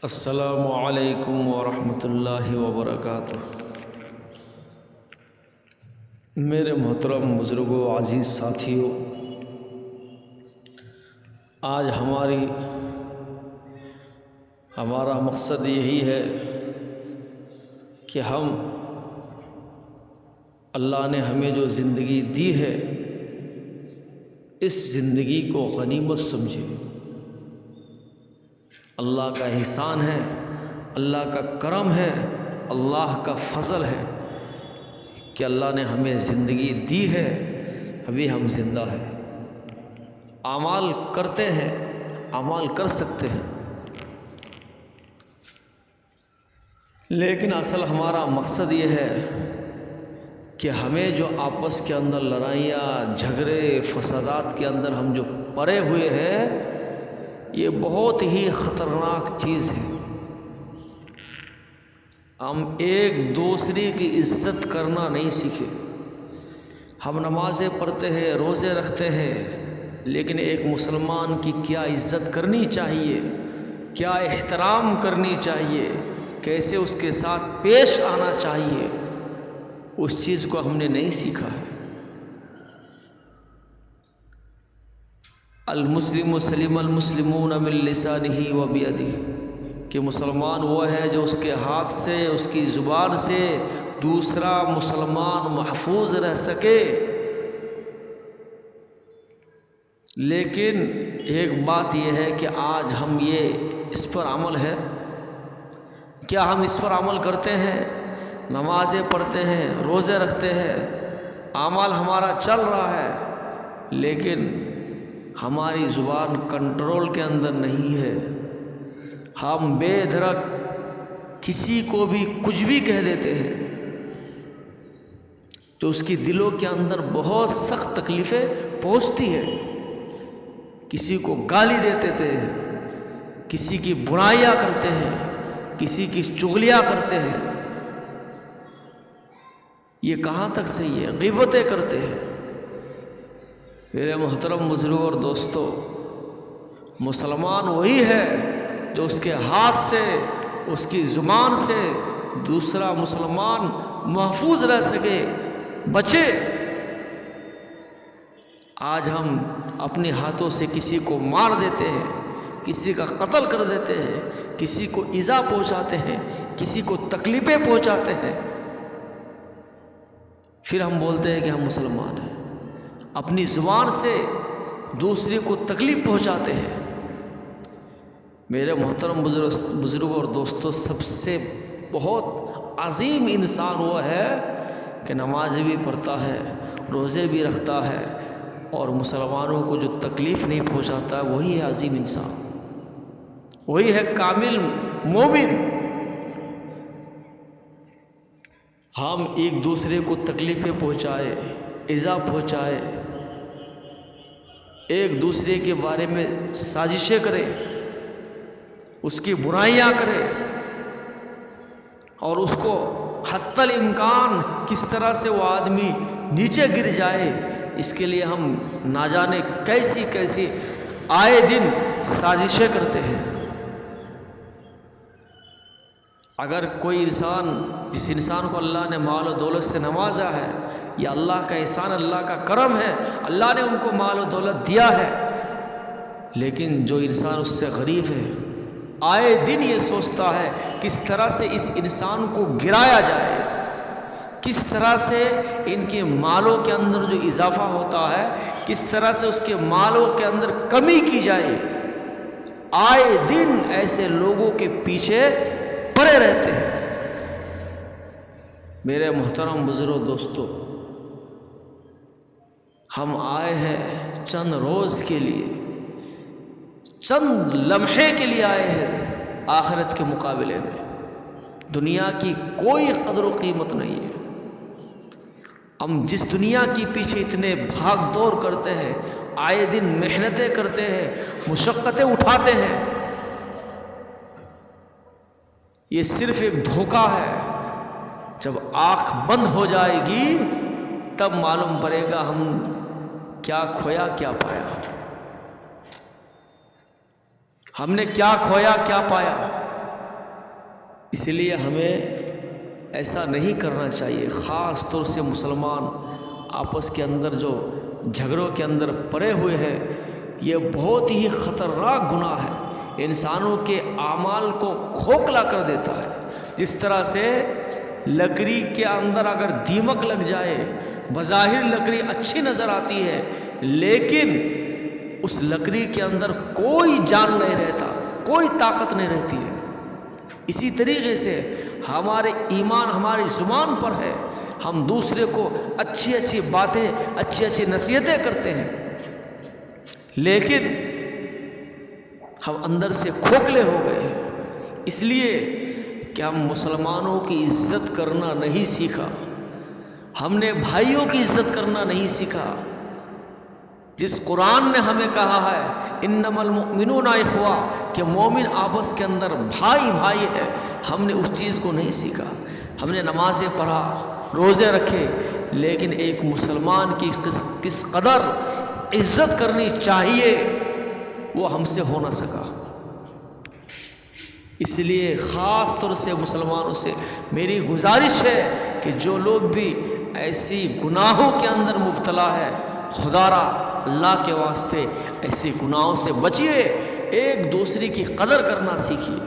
السلام علیکم ورحمۃ اللہ وبرکاتہ۔ میرے محترم بزرگوں، عزیز ساتھیوں، آج ہمارا مقصد یہی ہے کہ اللہ نے ہمیں جو زندگی دی ہے اس زندگی کو غنیمت سمجھیں۔ اللہ کا احسان ہے، اللہ کا کرم ہے، اللہ کا فضل ہے کہ اللہ نے ہمیں زندگی دی ہے، ابھی ہم زندہ ہیں، اعمال کرتے ہیں، اعمال کر سکتے ہیں، لیکن اصل ہمارا مقصد یہ ہے کہ ہمیں جو آپس کے اندر لڑائیاں، جھگڑے، فسادات کے اندر ہم جو پڑے ہوئے ہیں، یہ بہت ہی خطرناک چیز ہے۔ ہم ایک دوسرے کی عزت کرنا نہیں سیکھے۔ ہم نمازیں پڑھتے ہیں، روزے رکھتے ہیں، لیکن ایک مسلمان کی کیا عزت کرنی چاہیے، کیا احترام کرنی چاہیے، کیسے اس کے ساتھ پیش آنا چاہیے، اس چیز کو ہم نے نہیں سیکھا ہے۔ المسلم سلم المسلمون من لسانہ و بیدہ، کہ مسلمان وہ ہے جو اس کے ہاتھ سے، اس کی زبان سے دوسرا مسلمان محفوظ رہ سکے۔ لیکن ایک بات یہ ہے کہ آج ہم اس پر عمل ہے، کیا ہم اس پر عمل کرتے ہیں؟ نمازیں پڑھتے ہیں، روزے رکھتے ہیں، اعمال ہمارا چل رہا ہے، لیکن ہماری زبان کنٹرول کے اندر نہیں ہے۔ ہم بے دھڑک کسی کو بھی کچھ بھی کہہ دیتے ہیں تو اس کی دلوں کے اندر بہت سخت تکلیفیں پہنچتی ہے۔ کسی کو گالی دیتے تھے، کسی کی برائیاں کرتے ہیں، کسی کی چغلیاں کرتے ہیں، یہ کہاں تک صحیح ہے؟ غیبتیں کرتے ہیں۔ میرے محترم بزرگوں اور دوستو، مسلمان وہی ہے جو اس کے ہاتھ سے، اس کی زبان سے دوسرا مسلمان محفوظ رہ سکے، بچے۔ آج ہم اپنے ہاتھوں سے کسی کو مار دیتے ہیں، کسی کا قتل کر دیتے ہیں، کسی کو ایذا پہنچاتے ہیں، کسی کو تکلیفیں پہنچاتے ہیں، پھر ہم بولتے ہیں کہ ہم مسلمان ہیں۔ اپنی زبان سے دوسرے کو تکلیف پہنچاتے ہیں۔ میرے محترم بزرگوں اور دوستوں، سب سے بہت عظیم انسان وہ ہے کہ نماز بھی پڑھتا ہے، روزے بھی رکھتا ہے، اور مسلمانوں کو جو تکلیف نہیں پہنچاتا ہے، وہی ہے عظیم انسان، وہی ہے کامل مومن۔ ہم ایک دوسرے کو تکلیفیں پہنچائے، ایذا پہنچائے، ایک دوسرے کے بارے میں سازشیں کرے، اس کی برائیاں کرے، اور اس کو حتی الامکان کس طرح سے وہ آدمی نیچے گر جائے، اس کے لیے ہم نہ جانے کیسی کیسی آئے دن سازشیں کرتے ہیں۔ اگر کوئی انسان، جس انسان کو اللہ نے مال و دولت سے نوازا ہے، یا اللہ کا احسان، اللہ کا کرم ہے، اللہ نے ان کو مال و دولت دیا ہے، لیکن جو انسان اس سے غریب ہے، آئے دن یہ سوچتا ہے کس طرح سے اس انسان کو گرایا جائے، کس طرح سے ان کے مالوں کے اندر جو اضافہ ہوتا ہے، کس طرح سے اس کے مالوں کے اندر کمی کی جائے، آئے دن ایسے لوگوں کے پیچھے پڑے رہتے ہیں۔ میرے محترم بزرگوں دوستو، ہم آئے ہیں چند روز کے لیے، چند لمحے کے لیے آئے ہیں، آخرت کے مقابلے میں دنیا کی کوئی قدر و قیمت نہیں ہے۔ ہم جس دنیا کی پیچھے اتنے بھاگ دوڑ کرتے ہیں، آئے دن محنتیں کرتے ہیں، مشقتیں اٹھاتے ہیں، یہ صرف ایک دھوکہ ہے۔ جب آنکھ بند ہو جائے گی تب معلوم پڑے گا ہم کیا کھویا کیا پایا، ہم نے کیا کھویا کیا پایا۔ اس لیے ہمیں ایسا نہیں کرنا چاہیے. خاص طور سے مسلمان آپس کے اندر جو جھگڑوں کے اندر پڑے ہوئے ہیں، یہ بہت ہی خطرناک گناہ ہے، انسانوں کے اعمال کو کھوکھلا کر دیتا ہے. جس طرح سے لکڑی کے اندر اگر دیمک لگ جائے، بظاہر لکڑی اچھی نظر آتی ہے لیکن اس لکڑی کے اندر کوئی جان نہیں رہتا، کوئی طاقت نہیں رہتی ہے. اسی طریقے سے ہمارے ایمان ہماری زبان پر ہے، ہم دوسرے کو اچھی اچھی باتیں، اچھی اچھی نصیحتیں کرتے ہیں لیکن ہم اندر سے کھوکھلے ہو گئے ہیں. اس لیے کہ ہم مسلمانوں کی عزت کرنا نہیں سیکھا، ہم نے بھائیوں کی عزت کرنا نہیں سیکھا. جس قرآن نے ہمیں کہا ہے انما المؤمنون اخوہ، کہ مومن آپس کے اندر بھائی بھائی ہے، ہم نے اس چیز کو نہیں سیکھا. ہم نے نمازیں پڑھا، روزے رکھے، لیکن ایک مسلمان کی کس قدر عزت کرنی چاہیے وہ ہم سے ہو نہ سکا. اس لیے خاص طور سے مسلمانوں سے میری گزارش ہے کہ جو لوگ بھی ایسی گناہوں کے اندر مبتلا ہے، خدا را اللہ کے واسطے ایسے گناہوں سے بچیے، ایک دوسرے کی قدر کرنا سیکھیے،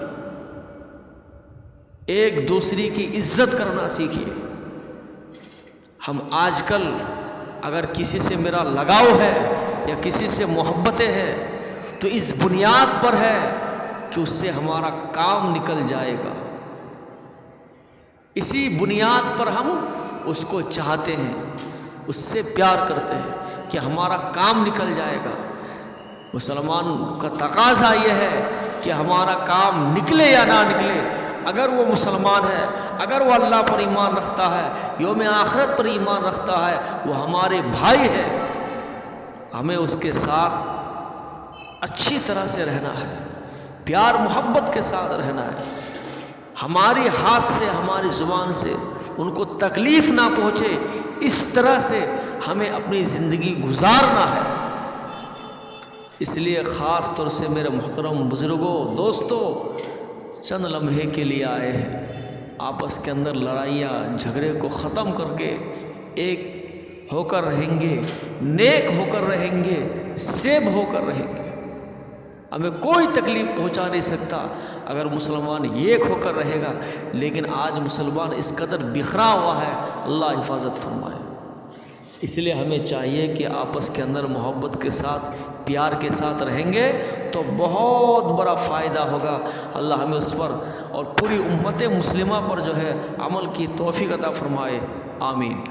ایک دوسرے کی عزت کرنا سیکھیے. ہم آج کل اگر کسی سے میرا لگاؤ ہے یا کسی سے محبتیں ہیں تو اس بنیاد پر ہے کہ اس سے ہمارا کام نکل جائے گا، اسی بنیاد پر ہم اس کو چاہتے ہیں، اس سے پیار کرتے ہیں کہ ہمارا کام نکل جائے گا. مسلمان کا تقاضا یہ ہے کہ ہمارا کام نکلے یا نہ نکلے، اگر وہ مسلمان ہے، اگر وہ اللہ پر ایمان رکھتا ہے، یوم آخرت پر ایمان رکھتا ہے، وہ ہمارے بھائی ہے، ہمیں اس کے ساتھ اچھی طرح سے رہنا ہے، پیار محبت کے ساتھ رہنا ہے. ہماری ہاتھ سے، ہماری زبان سے ان کو تکلیف نہ پہنچے، اس طرح سے ہمیں اپنی زندگی گزارنا ہے. اس لیے خاص طور سے میرے محترم بزرگوں، دوستوں، چند لمحے کے لیے آئے ہیں، آپس کے اندر لڑائیاں جھگڑے کو ختم کر کے ایک ہو کر رہیں گے، نیک ہو کر رہیں گے، سیب ہو کر رہیں گے. ہمیں کوئی تکلیف پہنچا نہیں سکتا اگر مسلمان ایک ہو کر رہے گا، لیکن آج مسلمان اس قدر بکھرا ہوا ہے، اللہ حفاظت فرمائے. اس لیے ہمیں چاہیے کہ آپس کے اندر محبت کے ساتھ، پیار کے ساتھ رہیں گے تو بہت بڑا فائدہ ہوگا. اللہ ہمیں اس پر اور پوری امت مسلمہ پر جو ہے عمل کی توفیق عطا فرمائے. آمین.